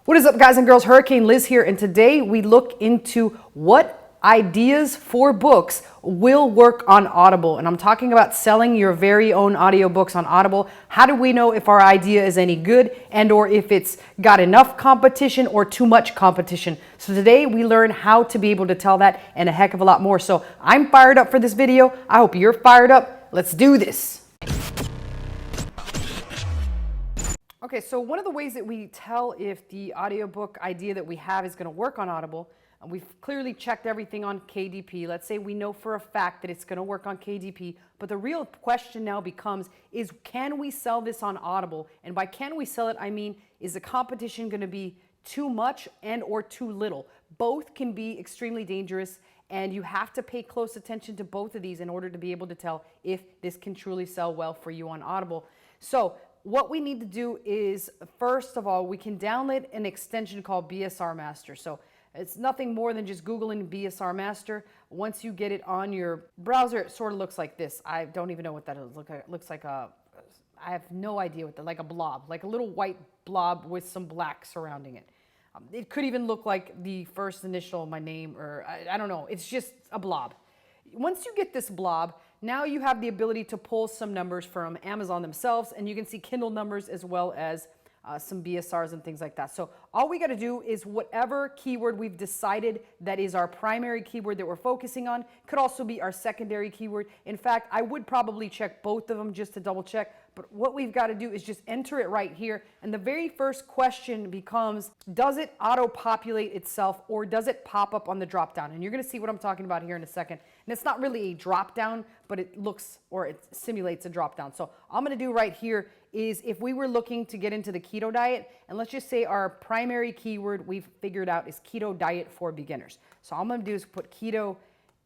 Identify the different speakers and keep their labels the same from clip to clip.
Speaker 1: What is up, guys and girls? Hurricane Liz here, and today we look into what ideas for books will work on Audible. And I'm talking about selling your very own audiobooks on Audible. How do we know if our idea is any good and or if it's got enough competition or too much competition? So today we learn how to be able to tell that and a heck of a lot more. So I'm fired up for this video. I hope you're fired up. Let's do this. Okay, so one of the ways that we tell if the audiobook idea that we have is going to work on Audible, and we've clearly checked everything on KDP. Let's say we know for a fact that it's going to work on KDP, but the real question now becomes is can we sell this on Audible? And by can we sell it, I mean, is the competition going to be too much and or too little? Both can be extremely dangerous, and you have to pay close attention to both of these in order to be able to tell if this can truly sell well for you on Audible. So what we need to do is, first of all, we can download an extension called BSR Master. So it's nothing more than just Googling BSR Master. Once you get it on your browser, it sort of looks like this. I don't even know what that is. It looks like I have no idea what that, like a blob, like a little white blob with some black surrounding it. It could even look like the first initial of my name, or I don't know. It's just a blob. Once you get this blob, now you have the ability to pull some numbers from Amazon themselves, and you can see Kindle numbers as well as some BSRs and things like that. So all we got to do is whatever keyword we've decided that is our primary keyword that we're focusing on could also be our secondary keyword. In fact, I would probably check both of them just to double check. But what we've got to do is just enter it right here. And the very first question becomes, does it auto-populate itself or does it pop up on the drop-down? And you're going to see what I'm talking about here in a second. And it's not really a drop-down, but it looks or it simulates a drop-down. So all I'm going to do right here is if we were looking to get into the keto diet, and let's just say our primary keyword we've figured out is keto diet for beginners. So all I'm going to do is put keto,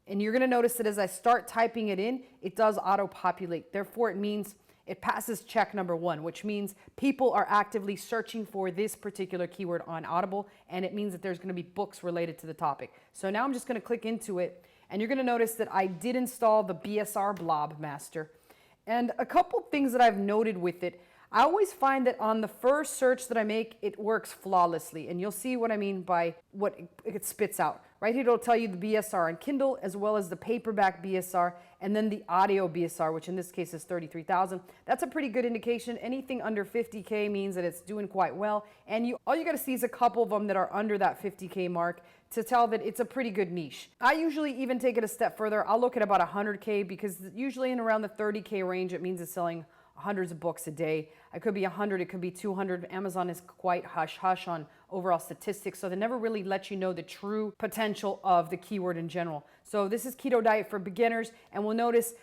Speaker 1: and you're going to notice that as I start typing it in, it does auto-populate. Therefore, it means it passes check number one, which means people are actively searching for this particular keyword on Audible, and it means that there's going to be books related to the topic. So now I'm just going to click into it, and you're going to notice that I did install the BSR Blob Master. And a couple things that I've noted with it, I always find that on the first search that I make, it works flawlessly. And you'll see what I mean by what it spits out. Right here, it'll tell you the BSR on Kindle, as well as the paperback BSR, and then the audio BSR, which in this case is 33,000. That's a pretty good indication. Anything under 50K means that it's doing quite well. And all you got to see is a couple of them that are under that 50K mark to tell that it's a pretty good niche. I usually even take it a step further. I'll look at about 100K because usually in around the 30K range, it means it's selling hundreds of books a day. It could be 100, it could be 200. Amazon is quite hush-hush on overall statistics, so they never really let you know the true potential of the keyword in general. So this is Keto Diet for Beginners, and we'll notice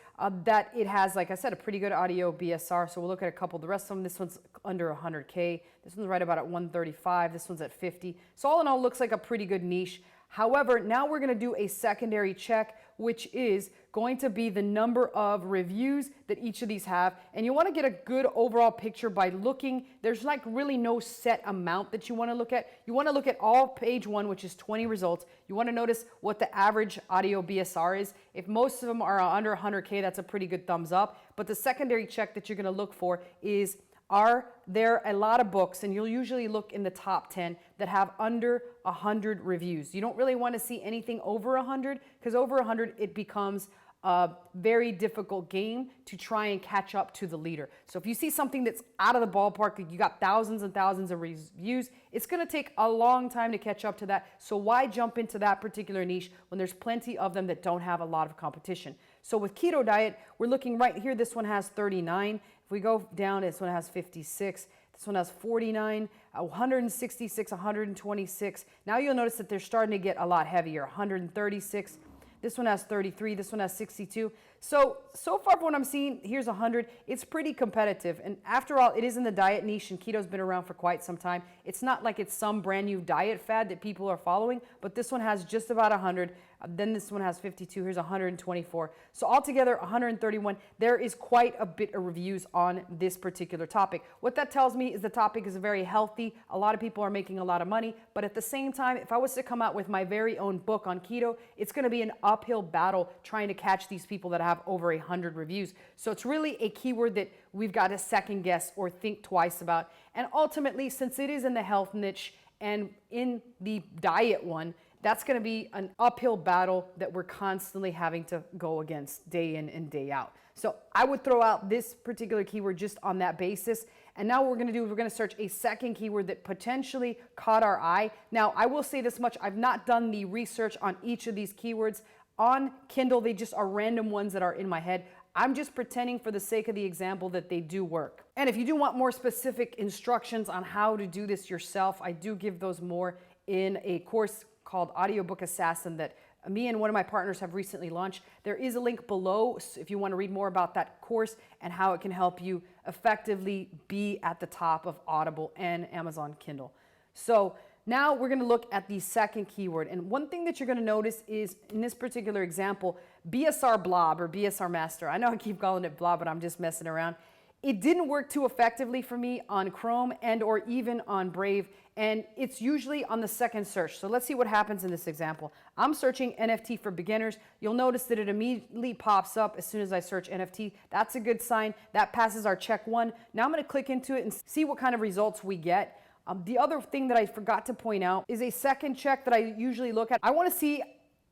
Speaker 1: that it has, like I said, a pretty good audio BSR. So we'll look at a couple of the rest of them. This one's under 100K. This one's right about at 135. This one's at 50. So all in all, looks like a pretty good niche. However, now we're going to do a secondary check, which is going to be the number of reviews that each of these have. And you want to get a good overall picture by looking. There's like really no set amount that you want to look at. You want to look at all page one, which is 20 results. You want to notice what the average audio BSR is. If most of them are under 100K, that's a pretty good thumbs up. But the secondary check that you're going to look for is, are there a lot of books, and you'll usually look in the top 10 that have under 100 reviews. You don't really want to see anything over 100 because over 100 it becomes a very difficult game to try and catch up to the leader. So if you see something that's out of the ballpark, you got thousands and thousands of reviews, it's going to take a long time to catch up to that. So why jump into that particular niche when there's plenty of them that don't have a lot of competition? So with Keto Diet, we're looking right here. This one has 39. If we go down, this one has 56. This one has 49, 166, 126. Now you'll notice that they're starting to get a lot heavier. 136. This one has 33. This one has 62. So far from what I'm seeing, here's 100. It's pretty competitive. And after all, it is in the diet niche, and keto's been around for quite some time. It's not like it's some brand new diet fad that people are following, but this one has just about 100. Then this one has 52. Here's 124. So altogether, 131. There is quite a bit of reviews on this particular topic. What that tells me is the topic is very healthy. A lot of people are making a lot of money. But at the same time, if I was to come out with my very own book on keto, it's going to be an uphill battle trying to catch these people that have over 100 reviews. So it's really a keyword that we've got to second guess or think twice about. And ultimately, since it is in the health niche And in the diet one, that's going to be an uphill battle that we're constantly having to go against day in and day out. So I would throw out this particular keyword just on that basis. And now what we're going to do is we're going to search a second keyword that potentially caught our eye. Now, I will say this much. I've not done the research on each of these keywords. On Kindle, they just are random ones that are in my head. I'm just pretending for the sake of the example that they do work. And if you do want more specific instructions on how to do this yourself, I do give those more in a course called Audiobook Assassin that me and one of my partners have recently launched. There is a link below if you want to read more about that course and how it can help you effectively be at the top of Audible and Amazon Kindle. So now we're going to look at the second keyword. And one thing that you're going to notice is in this particular example, BSR Blob or BSR Master. I know I keep calling it Blob, but I'm just messing around. It didn't work too effectively for me on Chrome and or even on Brave, and it's usually on the second search. So let's see what happens in this example. I'm searching NFT for beginners. You'll notice that it immediately pops up as soon as I search NFT. That's a good sign. That passes our check one. Now I'm going to click into it and see what kind of results we get. The other thing that I forgot to point out is a second check that I usually look at. I want to see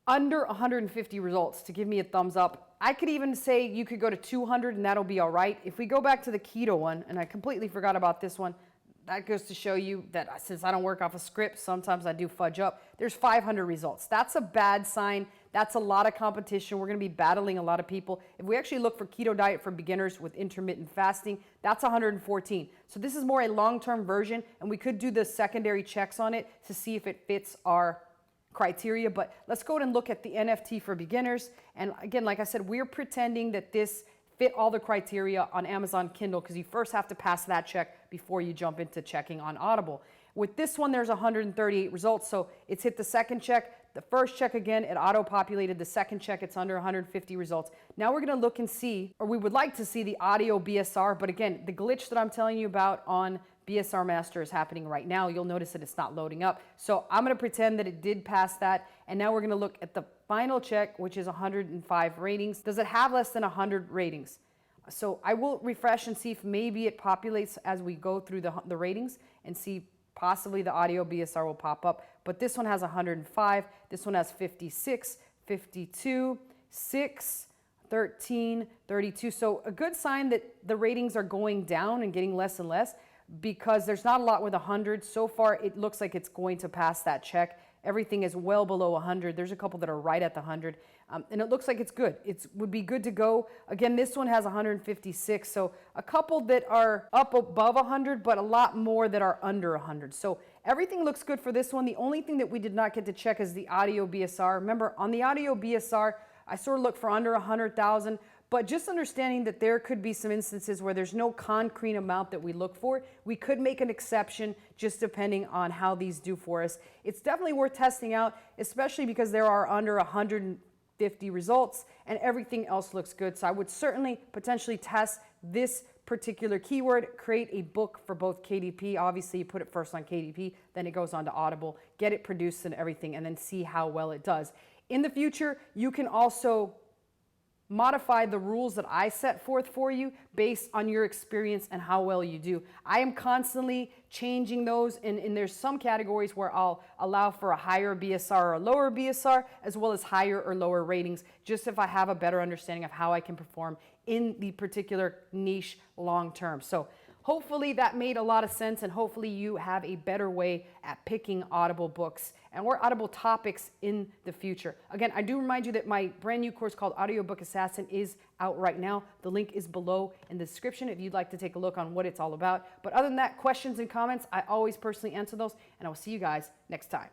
Speaker 1: under 150 results to give me a thumbs up. I could even say you could go to 200 and that'll be all right. If we go back to the keto one, and I completely forgot about this one, that goes to show you that since I don't work off a script, sometimes I do fudge up. There's 500 results. That's a bad sign. That's a lot of competition. We're going to be battling a lot of people. If we actually look for keto diet for beginners with intermittent fasting, that's 114. So this is more a long-term version, and we could do the secondary checks on it to see if it fits our criteria. But let's go ahead and look at the NFT for beginners. And again, like I said, we're pretending that this fit all the criteria on Amazon Kindle because you first have to pass that check before you jump into checking on Audible. With this one, there's 138 results. So it's hit the second check. The first check, again, it auto-populated. The second check, it's under 150 results. Now we're going to look and see, or we would like to see the audio BSR. But again, the glitch that I'm telling you about on BSR Master is happening right now. You'll notice that it's not loading up. So I'm going to pretend that it did pass that. And now we're going to look at the final check, which is 105 ratings. Does it have less than 100 ratings? So I will refresh and see if maybe it populates as we go through the ratings and see possibly the audio BSR will pop up. But this one has 105. This one has 56, 52, 6, 13, 32. So a good sign that the ratings are going down and getting less and less, because there's not a lot with 100. So far, it looks like it's going to pass that check. Everything is well below 100. There's a couple that are right at the 100. And it looks like it's good. It would be good to go. Again, this one has 156. So a couple that are up above 100, but a lot more that are under 100. So everything looks good for this one. The only thing that we did not get to check is the audio BSR. Remember, on the audio BSR, I sort of look for under 100,000. But just understanding that there could be some instances where there's no concrete amount that we look for, we could make an exception just depending on how these do for us. It's definitely worth testing out, especially because there are under 150 results and everything else looks good. So I would certainly potentially test this particular keyword, create a book for both KDP. Obviously, you put it first on KDP, then it goes on to Audible, get it produced and everything, and then see how well it does. In the future, you can also modify the rules that I set forth for you based on your experience and how well you do. I am constantly changing those, and there's some categories where I'll allow for a higher BSR or a lower BSR, as well as higher or lower ratings, just if I have a better understanding of how I can perform in the particular niche long term. So hopefully that made a lot of sense, and hopefully you have a better way at picking Audible books and or Audible topics in the future. Again, I do remind you that my brand new course called Audiobook Assassin is out right now. The link is below in the description if you'd like to take a look on what it's all about. But other than that, questions and comments, I always personally answer those, and I will see you guys next time.